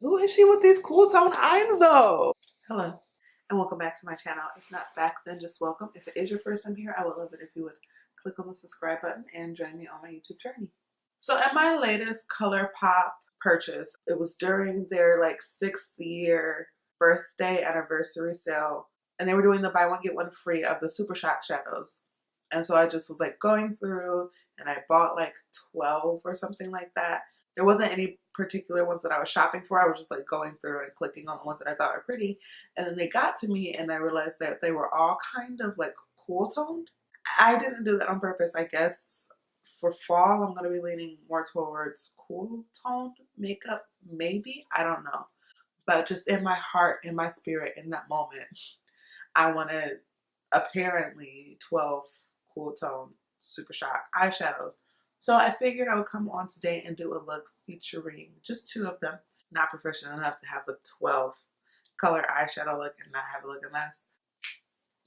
Who is she with these cool tone eyes though? Hello and welcome back to my channel. If not back, then just welcome. If it is your first time here, I would love it if you would click on the subscribe button and join me on my YouTube journey. So at my latest Colourpop purchase, it was during their like 6th year birthday anniversary sale, and they were doing the buy one get one free of the Super Shock shadows. And so I just was like going through and I bought like 12 or something like that. There wasn't any particular ones that I was shopping for. I was just like going through and clicking on the ones that I thought were pretty. And then they got to me and I realized that they were all kind of like cool toned. I didn't do that on purpose. I guess for fall, I'm going to be leaning more towards cool toned makeup. Maybe. I don't know. But just in my heart, in my spirit, in that moment, I wanted apparently 12 cool tone Super Shock eyeshadows. So I figured I would come on today and do a look featuring just 2 of them. Not professional enough to have a 12 color eyeshadow look and not have it look a mess.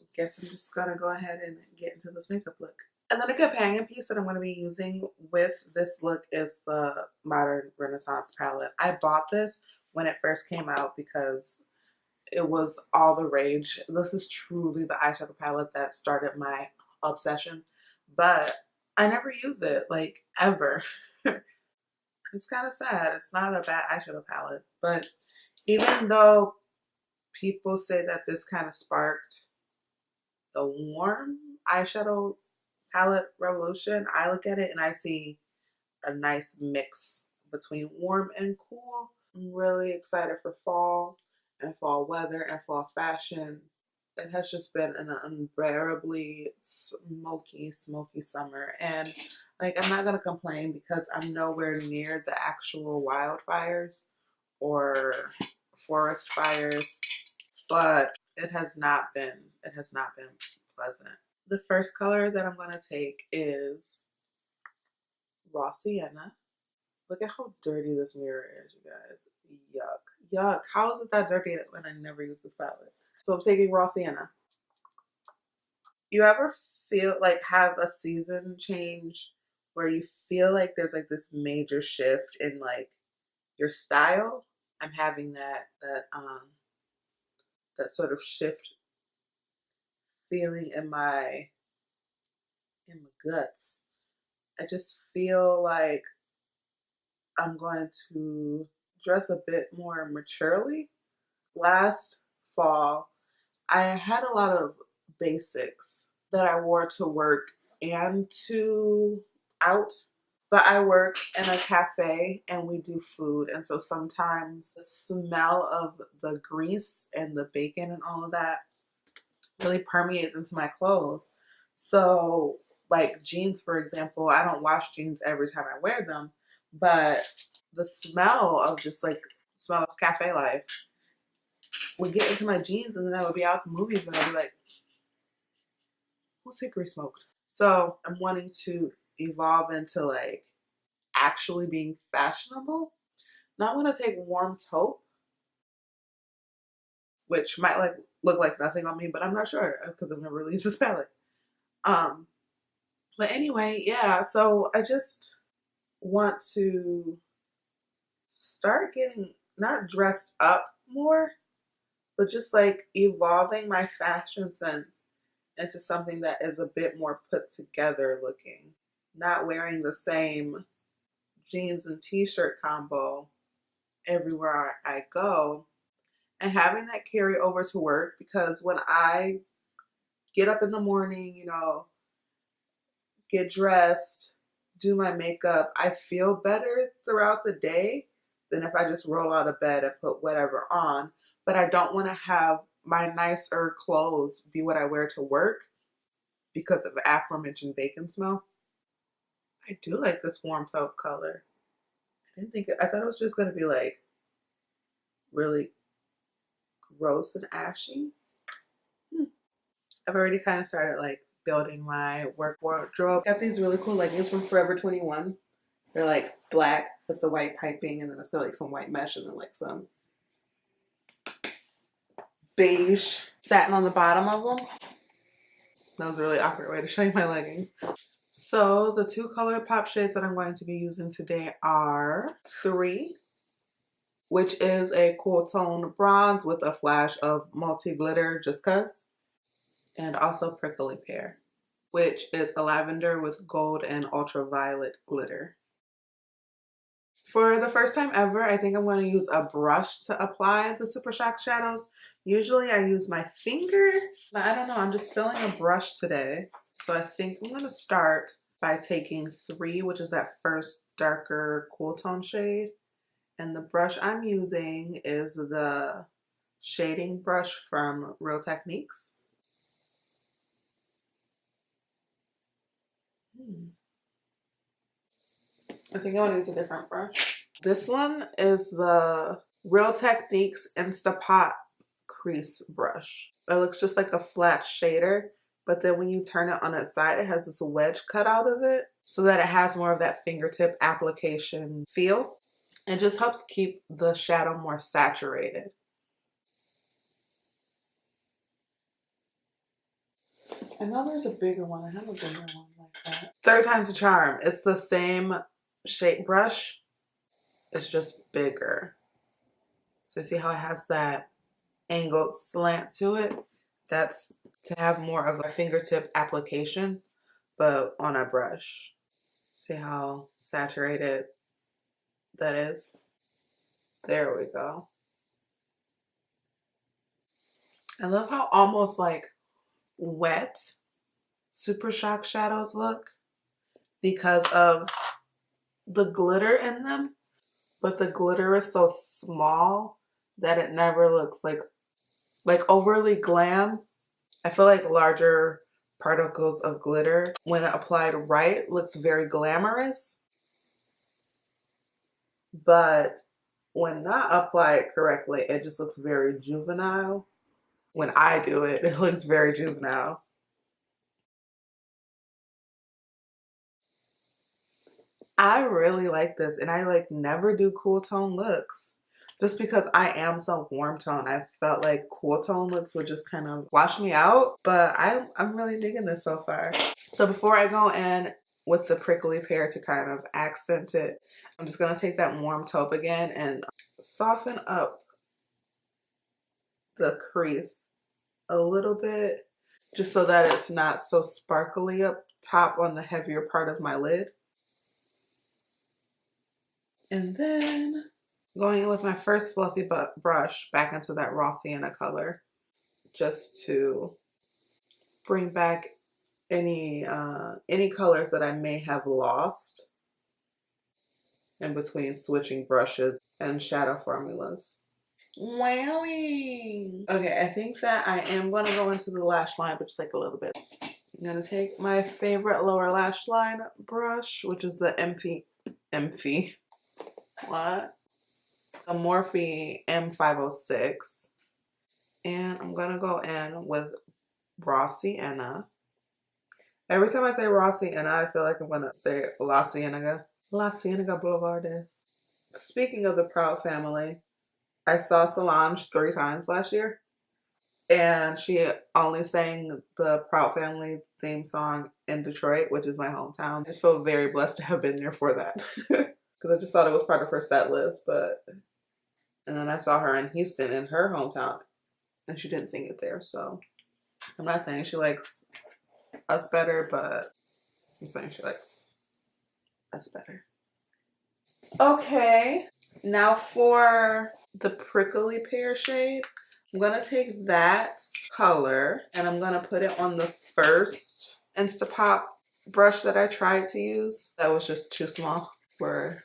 I guess I'm just gonna go ahead and get into this makeup look. And then a companion piece that I'm going to be using with this look is the Modern Renaissance palette. I bought this when it first came out because it was all the rage. This is truly the eyeshadow palette that started my obsession, but I never use it, like, ever. It's kind of sad. It's not a bad eyeshadow palette, but even though people say that this kind of sparked the warm eyeshadow palette revolution, I look at it and I see a nice mix between warm and cool. I'm really excited for fall and fall weather and fall fashion. It has just been an unbearably smoky summer, and like I'm not gonna complain because I'm nowhere near the actual wildfires or forest fires, but it has not been pleasant. The first color that I'm gonna take is raw sienna. Look at how dirty this mirror is, you guys. Yuck. Yuck. How is it that dirty when I never use this palette? So I'm taking raw sienna. You ever feel like have a season change where you feel like there's like this major shift in like your style? I'm having that sort of shift feeling in my guts. I just feel like I'm going to dress a bit more maturely. Last fall, I had a lot of basics that I wore to work and to out. But I work in a cafe and we do food. And so sometimes the smell of the grease and the bacon and all of that really permeates into my clothes. So, like jeans, for example, I don't wash jeans every time I wear them, but the smell of just like smell of cafe life would get into my jeans, and then I would be out at the movies and I'd be like, who's hickory smoked? So I'm wanting to evolve into like actually being fashionable. Now I'm gonna take warm taupe, which might like look like nothing on me, but I'm not sure because I've never released this palette. Um, but anyway, yeah. So I just want to start getting not dressed up more, but just like evolving my fashion sense into something that is a bit more put together looking. Not wearing the same jeans and t-shirt combo everywhere I go, and having that carry over to work, because when I get up in the morning, get dressed, do my makeup, I feel better throughout the day than if I just roll out of bed and put whatever on. But I don't want to have my nicer clothes be what I wear to work because of the aforementioned bacon smell. I do like this warm taupe color. I thought it was just going to be like really gross and ashy. I've already kind of started like building my work wardrobe. Got these really cool leggings from Forever 21. They're like black with the white piping, and then it's got like some white mesh and then like some beige satin on the bottom of them. That was a really awkward way to show you my leggings. So the 2 Colourpop shades that I'm going to be using today are 3, which is a cool tone bronze with a flash of multi glitter just cuz. And also Prickly Pear, which is a lavender with gold and ultraviolet glitter. For the first time ever, I think I'm going to use a brush to apply the Super Shock shadows. Usually I use my finger, but I don't know, I'm just feeling a brush today. So I think I'm going to start by taking 3, which is that first darker cool tone shade. And the brush I'm using is the shading brush from Real Techniques. I think I want to use a different brush. This one is the Real Techniques Instapot crease brush. It looks just like a flat shader, but then when you turn it on its side, it has this wedge cut out of it so that it has more of that fingertip application feel. It just helps keep the shadow more saturated. I know there's a bigger one. I have a bigger one like that. Third time's the charm. It's the same shape brush. It's just bigger. So see how it has that angled slant to it? That's to have more of a fingertip application, but on a brush. See how saturated that is? There we go. I love how almost like wet Super Shock shadows look because of the glitter in them, but the glitter is so small that it never looks like overly glam. I feel like larger particles of glitter, when applied right, looks very glamorous, but when not applied correctly, it just looks very juvenile. When I do it, it looks very juvenile. I really like this, and I like never do cool tone looks just because I am so warm tone. I felt like cool tone looks would just kind of wash me out, but I'm really digging this so far. So before I go in with the Prickly Pear to kind of accent it, I'm just gonna take that warm taupe again and soften up the crease a little bit just so that it's not so sparkly up top on the heavier part of my lid. And then going in with my first fluffy brush back into that raw sienna color just to bring back any colors that I may have lost in between switching brushes and shadow formulas. Wowie! Okay, I think that I am going to go into the lash line, but just like a little bit. I'm going to take my favorite lower lash line brush, which is the what? The Morphe M506. And I'm going to go in with raw sienna. Every time I say raw sienna, I feel like I'm going to say La Cienega. La Cienega Boulevard. Speaking of the Proud family, I saw Solange 3 times last year, and she only sang the Proud Family theme song in Detroit, which is my hometown. I just feel very blessed to have been there for that because I just thought it was part of her set list. And then I saw her in Houston in her hometown, and she didn't sing it there. So I'm not saying she likes us better, but I'm saying she likes us better. Okay, now for the Prickly Pear shade, I'm gonna take that color and I'm gonna put it on the first Instapop brush that I tried to use. That was just too small for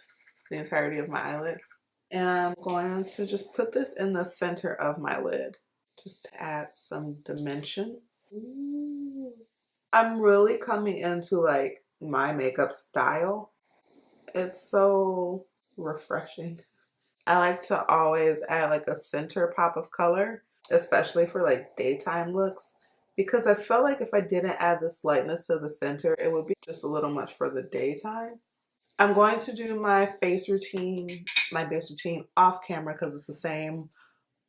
the entirety of my eyelid. And I'm going to just put this in the center of my lid just to add some dimension. Ooh. I'm really coming into like my makeup style. It's so refreshing. I like to always add like a center pop of color, especially for like daytime looks, because I felt like if I didn't add this lightness to the center, it would be just a little much for the daytime. I'm going to do my base routine off camera because it's the same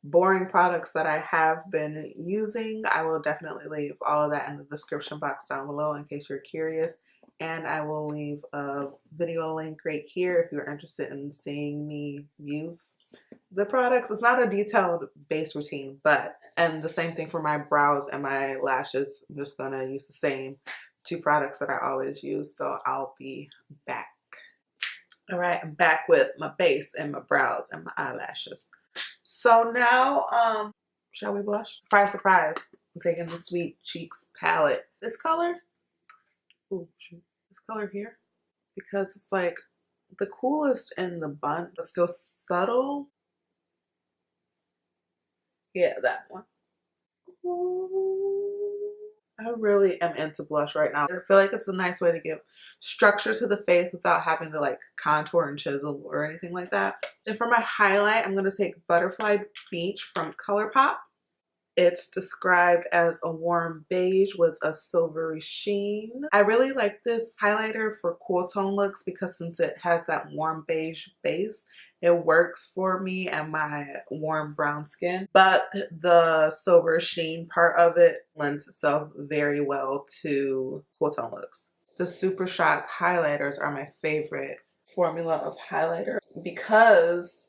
boring products that I have been using. I will definitely leave all of that in the description box down below in case you're curious. And I will leave a video link right here if you're interested in seeing me use the products. It's not a detailed base routine, but, and the same thing for my brows and my lashes. I'm just gonna use the same two products that I always use. So I'll be back. All right, I'm back with my base and my brows and my eyelashes. So now, shall we blush? Surprise, surprise. I'm taking the Sweet Cheeks palette. This color, ooh, shoot, this color here, because it's like the coolest in the bunch, but still subtle. Yeah, that one. I really am into blush right now. I feel like it's a nice way to give structure to the face without having to like contour and chisel or anything like that. And for my highlight, I'm going to take Butterfly Beach from Colourpop. It's described as a warm beige with a silvery sheen. I really like this highlighter for cool tone looks because since it has that warm beige base, it works for me and my warm brown skin. But the silver sheen part of it lends itself very well to cool tone looks. The Super Shock highlighters are my favorite formula of highlighter because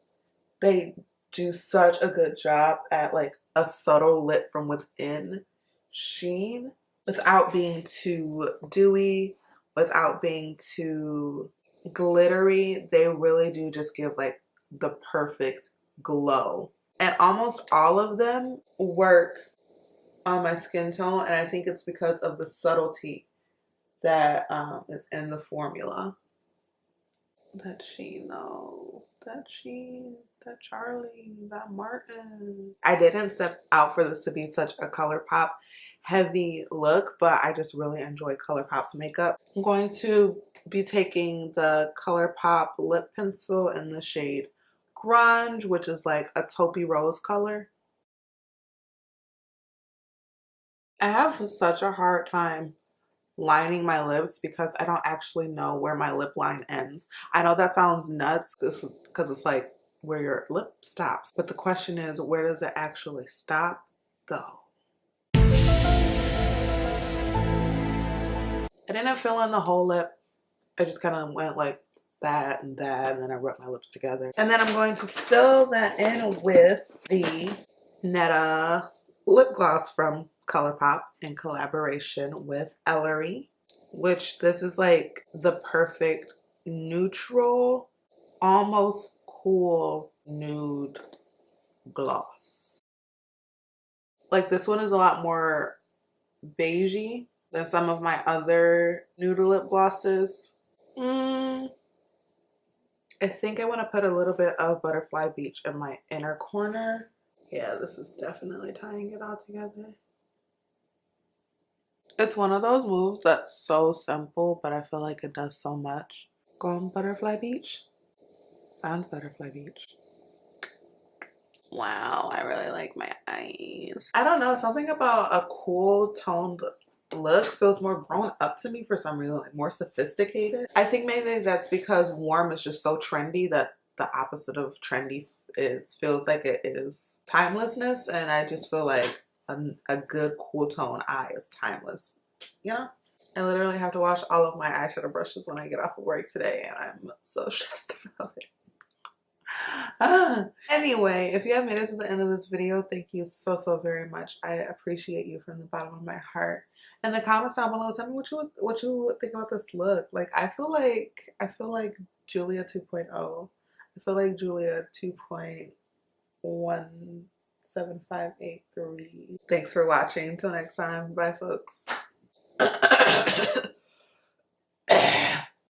they do such a good job at like a subtle lit from within sheen without being too dewy, without being too glittery. They really do just give like the perfect glow. And almost all of them work on my skin tone, and I think it's because of the subtlety that is in the formula. That sheen though, that sheen, that Charlie, that Martin. I didn't set out for this to be such a Colourpop heavy look, but I just really enjoy Colourpop's makeup. I'm going to be taking the Colourpop lip pencil in the shade Grunge, which is like a taupey rose color. I have such a hard time lining my lips because I don't actually know where my lip line ends. I know that sounds nuts because it's like where your lip stops. But the question is, where does it actually stop though? I didn't fill in the whole lip. I just kind of went like that, and then I rubbed my lips together. And then I'm going to fill that in with the Netta lip gloss from Colourpop in collaboration with Ellery, which this is like the perfect neutral, almost cool nude gloss. Like this one is a lot more beigey than some of my other nude lip glosses. I think I want to put a little bit of Butterfly Beach in my inner corner. Yeah, this is definitely tying it all together. It's one of those moves that's so simple, but I feel like it does so much. Go on Butterfly Beach. Sounds Butterfly Beach. Wow, I really like my eyes. I don't know, something about a cool toned look feels more grown up to me for some reason, like more sophisticated. I think maybe that's because warm is just so trendy that the opposite of trendy feels like it is timelessness, and I just feel like a good cool tone eye is timeless, you know? I literally have to wash all of my eyeshadow brushes when I get off of work today, and I'm so stressed about it. Anyway, if you have made it to the end of this video, thank you so very much. I appreciate you from the bottom of my heart. In the comments down below, tell me what you think about this look. Like I feel like Julia 2.0. I feel like Julia 2.17583. Thanks for watching. Until next time. Bye folks.